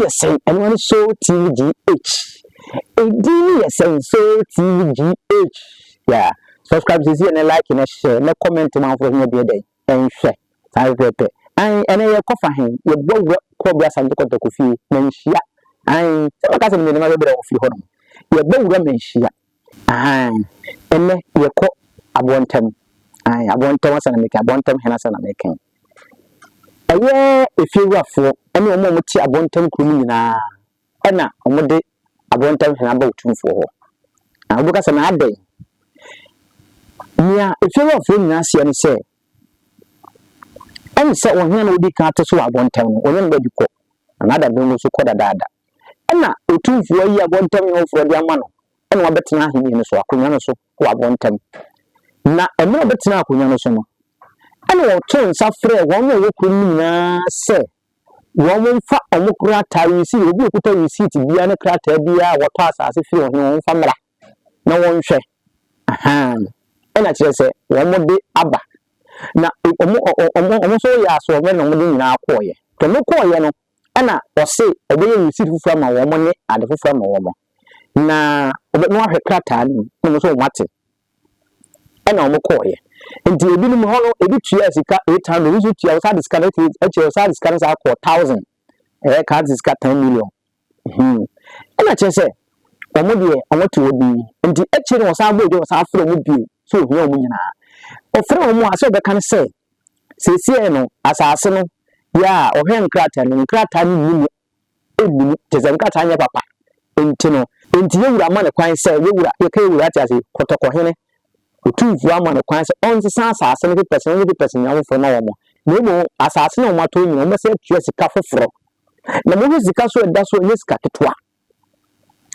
say, and one so TVGH. A D saying so TVGH. Yeah. Subscribe to see and like and share. No comment to for him a day. And share. I repeat. And I cover him. Your boy Cobras and the Coffee. Manhyia. And so that's a minimum of your home. Your boy Manhyia. And your court Aboatem. I want to make Aboatem Henderson making. If you were for any moment, Aboatem Kumina. Anna, on day Aboatem and about 2 for. I look at an day. Yeah, if you were for Nancy and say, and so on here, we can't to Aboatem, or then you call another bonus to call a dada. Anna, 2 for a year, 1 time for the man, and one better him in so Akunaso, who Aboatem. Na eno betina akonya no so no ana wo ton safre won wo kunina se won fa omukura tari si obi okuta receipt bia ne krata bia wo to asase firi won fa mra na won hwe aha ena kire se won mode aba na omo so ya so me no mode nyina akoye to no koye no ana o se obeye receipt fufura ma wo mo ne ade fufura ma wo mo na obe no ahwe krata ni no so mate ena omo koye nti ebi no ho no ebi tua sika 800 ebi tua sa discount sa discount sa 1000 card sika 10 million ena chese omo de omo to obi nti echi no sa agbo de sa afro omo bi so ohia omo nyina ofre omo ase obeka ne se sesie no asase no ya ohwe nkrata ni ni ebi teze nkrata anya papa nti yewura ma ne kwan se yewura ye ka yewura ati kotoko hene otu fu ama no kwan se on se asase no person ya wo fo na wo mo na asase no ma to nyi mo se tua sika foforo na mo sika so da so ni sika ketwa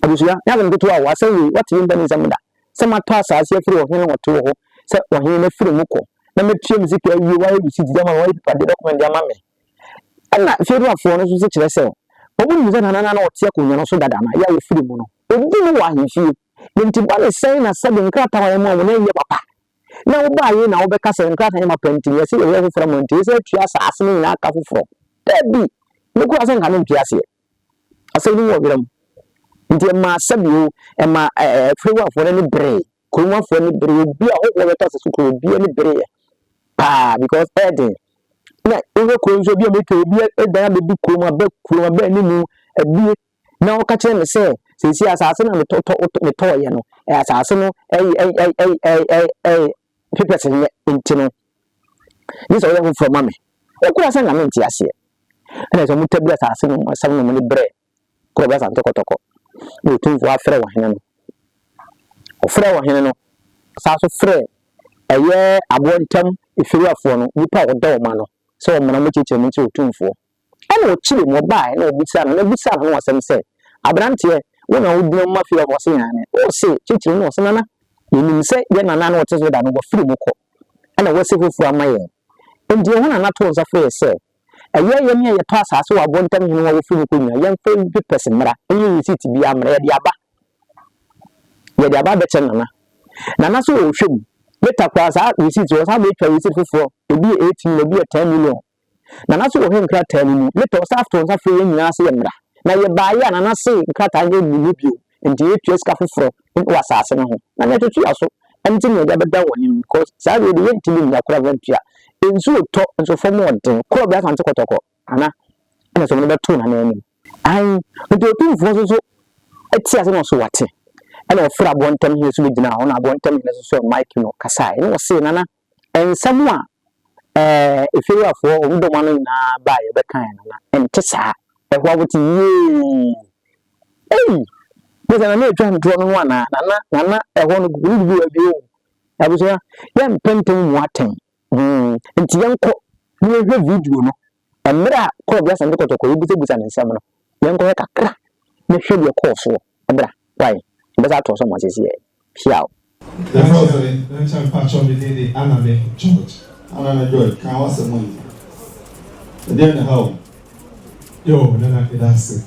abusuya ya ga ketwa wa se wi wati yin bani zamda se ma to asase afiri wo hene wo to ho se wo hene na firi muko na metua muzika wi wa yu si jama wa pa de document ya mame ana firi afo no so se kire se obu mu ze na o tie ko nyo so dada na ya wo firi mu no obi no wa himfi nti bale sai na sabe nkrata wa mu na ye papa na wo ba ye na wo be ka se nkrata ye ma penti ye se ye fu from nti se tua asase ni na aka fufuro debi ne ku ase nka no tua se ase ni wo biram nti ma sabe o e ma frewa fo ni bre ko ma fo ni bre bi a ho wo ta se su ko bi ni bre because ede na wo ko nso bi o me ke bi e dan be ko ma be ni mu bi na wo ka che me se sisi asase na meto ye no asase no people say intino this all from mama o kura san na menti ase na so mutabi asase no asam no ni bre ko ba san tokotoko o tun fo afre wa hene no o fre wa hene no asase fre eye Aboatem ifiri afo no nipa o da o ma no so o mona mo cheche mi o tun fo ana o chiri mo ba na o bisa no wasem se abrantie wona wudno mafia wo se yane o se chichiri no se nana yenim se ye nana na wote so da no go firi muko ana wo se fufu amaye ndi ho na to nsa fe se eye ye ne ye to asase wo Aboatem hinu wo firi muko nya ye mfa bi person mra enyi receipt bi amra ye de aba be che nana so o hwem beta kwa sa receipt wo sa be twa receipt fufu ebi 18 ebi 10 million nana so wo hen kra 10 million beta sa after nsa fe nyina se ye mra na ye baaya na se nkrata ye mu bio nti ye tua sika foforo wa asase no ho na ne tutu aso enti ne da beda woni because sa we de yentimi nya kora ventua ensu to enso fom odin kora bia sante kotoko ana na so ne beto na na ni ai nti otu fo so eti ase no so wate ana ofra Aboatem he so gina ho na Aboatem ne so mic no kasa e no se nana ensam a efiri afo ondo ma no na ba ye be kan na enti sa ehwa wuti beza na twa ntro no na ehwo no gugu abi o abuso ya mpempem mu aten nti yanko ni ehwe video no emra ko bia san kotoko yibuza nsam no yanko he kakra na hwe de ko so ebra why beza to so mo sisi e piao the first nation patch on the Aname George can was a money then how yo nana that's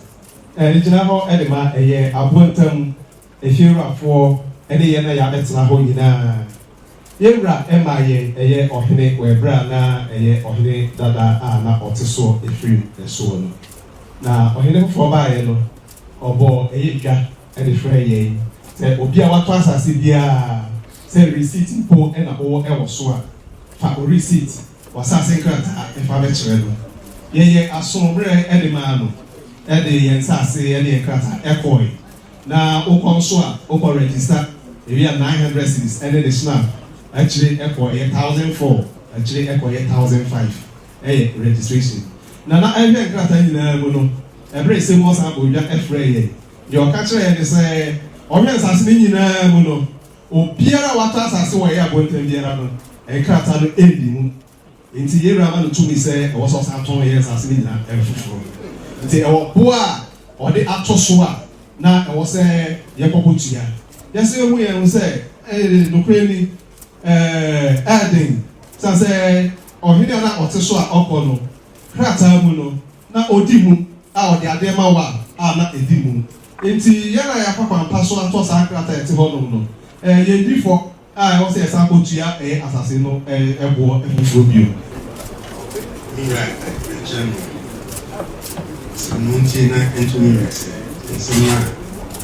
and jina ho e de ma eye Aboatem efira fo e de ye na ya betena ho nyina yewra e ma ye eye ohene we bra na eye ohene dada a na oteso efiri eso no na ɔhene foforɔ baeɛ no ɔbɔ ɛyɛ dwa ɛde frɛ yɛn sɛ obi a wato asase biara sɛ receipt mpo ɛna ɔwɔ ɛwɔ so a fa o receipt wasase nkrataa ɛfa bɛkyerɛ no yɛyɛ asombrɛ ɛde maa no ɛde yɛn nsase ɛde yɛn nkrataa ɛkɔɛ na wokɔ nso a wokɔ register ebi a 900 cedis ɛne de snap akyire ɛkɔ ɛyɛ 1004 akyire ɛkɔ ɛyɛ 1005 ɛyɛ registration na ɛhwɛ nkrataa nyinaa mu no ɛbrɛ sɛ mu ɔsan abɔ odwa ɛfrɛ yɛ deɛ ɔka kyerɛ yɛ ne sɛ ɔhwɛ nsase no nyinaa mu no obiara wato asase wɔ yɛ abɔnten biara no nkrataa no ɛndi mu nti yɛwura ama no tumi sɛ ɛwɔ sɛ ɔsan tɔn yɛ nsase no nyinaa ɛfoforɔ nti ɛwɔ boa a ɔde ato so a na ɛwɔ sɛ yɛkɔkɔ tua yɛsɛ ɛmu yɛn sɛ nokura ni ɛɛden san sɛ ɔhene a na ɔte so a ɔkɔ no krataa mu no na ɔdi mu a ɔde adeɛ ma wa a na ɛdi mu nti yɛn a yɛakɔ kwampa so atɔ saa krataa ɛte hɔ nom no yɛn di fɔ a ɛwɔ sɛ yɛsan kɔ tua ɛyɛ asase no ɛboɔ ɛfoforɔ bio. Nunti na entumi rese nsema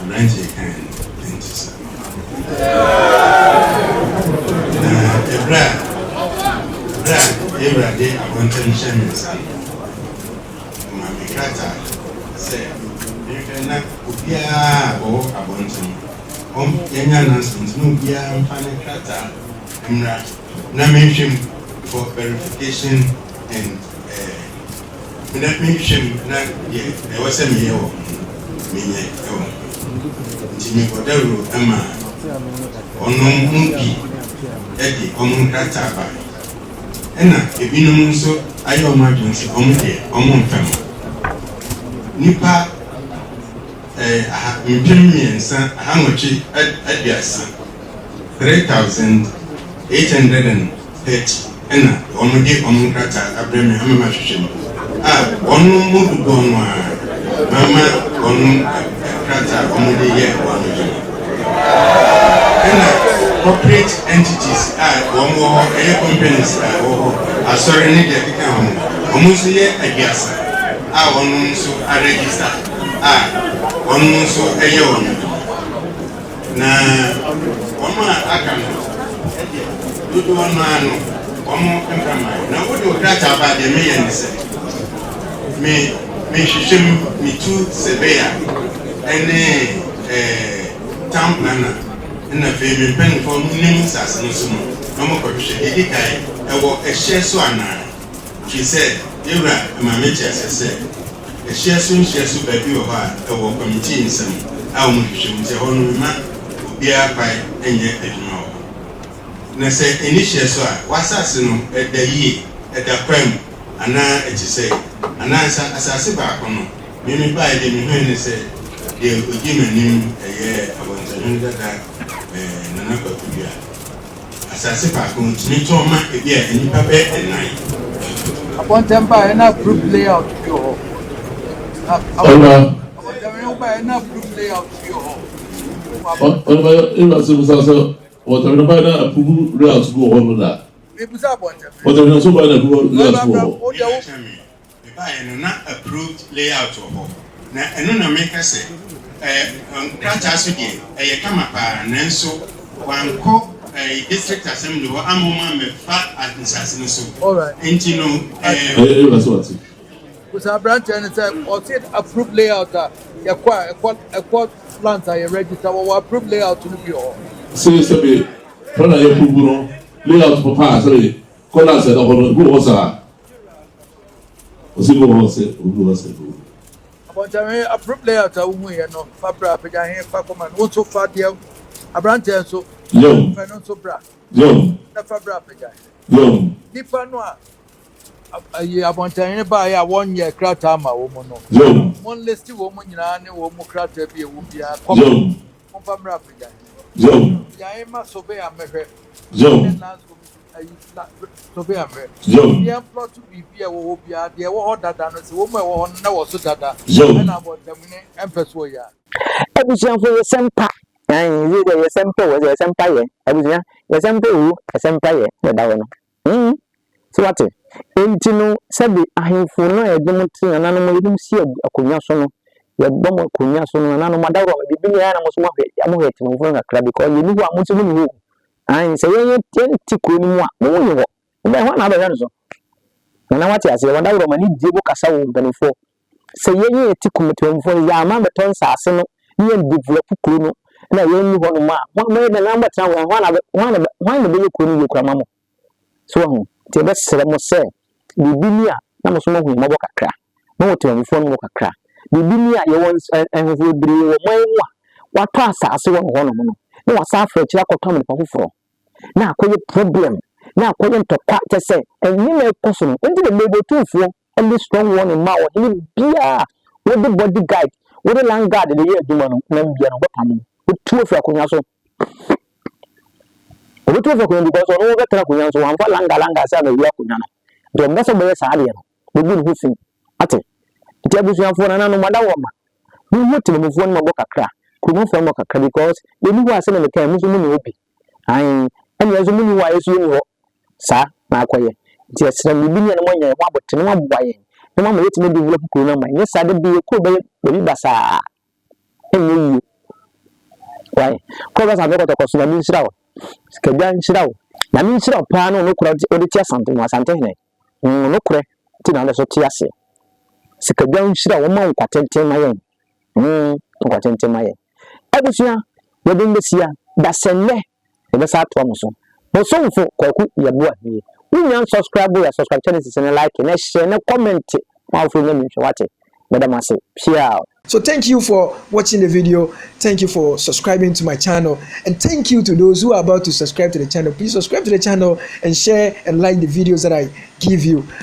abrante kan entisa na ebra de abonten shamisa ma mikrata se na obia o abonten yenya announcement no obia mfane krata mra na menhwem for verification and that means na there was a meal me Jimmy Cordero Emma Ono Monkey Eddie Omun Krataba Ena Ebinum so ayo emergency Omun Fam Nipa Imperimensa Hamochi Adiasa 3,830 Ena Omude Omun Krata Abraham Hamama Shishin onu mudu donwa mama onu krata omudi ye wanu ena corporate entities omo companies asori ni de kika ho omuso ye agiasa onu nso register onu nso eye onu na omo aka no dudu onu anu omo emprama na wodi krata ba de me ye nse me shishim me tu sebeya ene town planner na fe me pen for nim sas no so no mo ko hwe edi kai e wo ehye so ana she said yura ma me che sese ehye so ba bi wo ha e wo committee nsem a wo hwe mu se ho no ma obi apai enye adwuma wo na se eni hye so a wasase no eda yie eda kwam ana eti se anansa asase ba kono mimi ba ide mi hwene se de ogimanim eye abontanun dada nana kwatubia asase ba kono timi to ma ebi a enipa be enan abontemba na group layout yo abontemba ba na group layout yo Ba ina so whatever na approve layout go ho na ebusa abontemba whatever so ba na approve layout go na approved layout of na eno na make say krata so de kama pa nanso wanko district assembly wa amoma me fa administration no so alright enti no that's what kusa branch and say or say approved layout ekwa plant I register or approved layout no be all say be plan ya approve no layout for pass say kola say da ho go sa Osigo wose, ugu wose. Abonjame approved layout a umu ye no fabra pega he fa koma no so fa dia abrante so Yo. Fa no so bra. Yo. Na fabra pega. Yo. Nipa no a ayi abonjame ba ya 1 year krata ma wo mo no. Yo. Mon list wo mo nyina ne wo mo krata bi e wo bia Yo. Mo fabra pega. Yo. Ya e ma so be amehwe. Yo. So be amehwe. Yo. Dia plot to be bia wo bia de wo dada no se wo mo wo na wo so dada. Yo. Na abonjame ne empeso ya. Abusiafo yesempa yi de yesempa wo yesempa ye abusia yesempa wu yesempa ye na dawo no so what Entino sabi ahemfo no edom tin nananom yedum si akonya so no ye bom akonya so no nananom adawro bibi ya na mo so mo hwe amo hwe timfo ngakra because ye ni ho amoto mu ni ho an se ye ti ko ni mu a mo ni ho be ho na be ya no so na wati ase wadawro mani diebo kasa wo mbanifo se ye ti komitemfo ya ma beton saase no ye develop kuro no na ye ni ho no ma mo na namba tan ho na be ye kuro ni ye kura mamo so ho ti be sere mo se bibinia na mo so mo hu mo kakra no wotemfo no kakra bibinia ye won enhofo biri wo moenwa wato asase wo ho no no na wasa afra kira kotom ne pafoforo na akoye problem na akoye ntokwa tese enni na ekoso no ndi le lebo tufuo and strong one in ma wo ni bia with the bodyguard with the land guard the year duma no na bia no bepam otu afra konya so otu afra konya because ono wo betra konya so wan fa langa sa na wi akonya no do mbeso be sa ade no obi no hufin ate ti abusuafo na no mada wo ma ni hotel mu fo no mo kakra kuno fo mo kakra because ye ni wa se na mekan mu so mu ni obi an en ye so mu ni wa yeso ni ho sa na akoye ti esra bibi ni no mo nya ho abote no aboa ye no ma yeti me develop kuno na ma ye sa de bi ko be bi basa en yi why ko ba sa be ko to ko so na mi nsira wo skabia nsira wo na mi nsira pa no kura o de ti asante mo asante hene no kura ti na so ti ase skabia nsira wo ma nkwatente ma ye nkwatente ma ye abusua ye de nbesia da senle e be sa to mo so mfo kwaku ye bo ahie unya subscribe ya subscribe channel sene like na share na comment ma fo nyame hwate madam ase share. So thank you for watching the video. Thank you for subscribing to my channel. And thank you to those who are about to subscribe to the channel. Please subscribe to the channel and share and like the videos that I give you.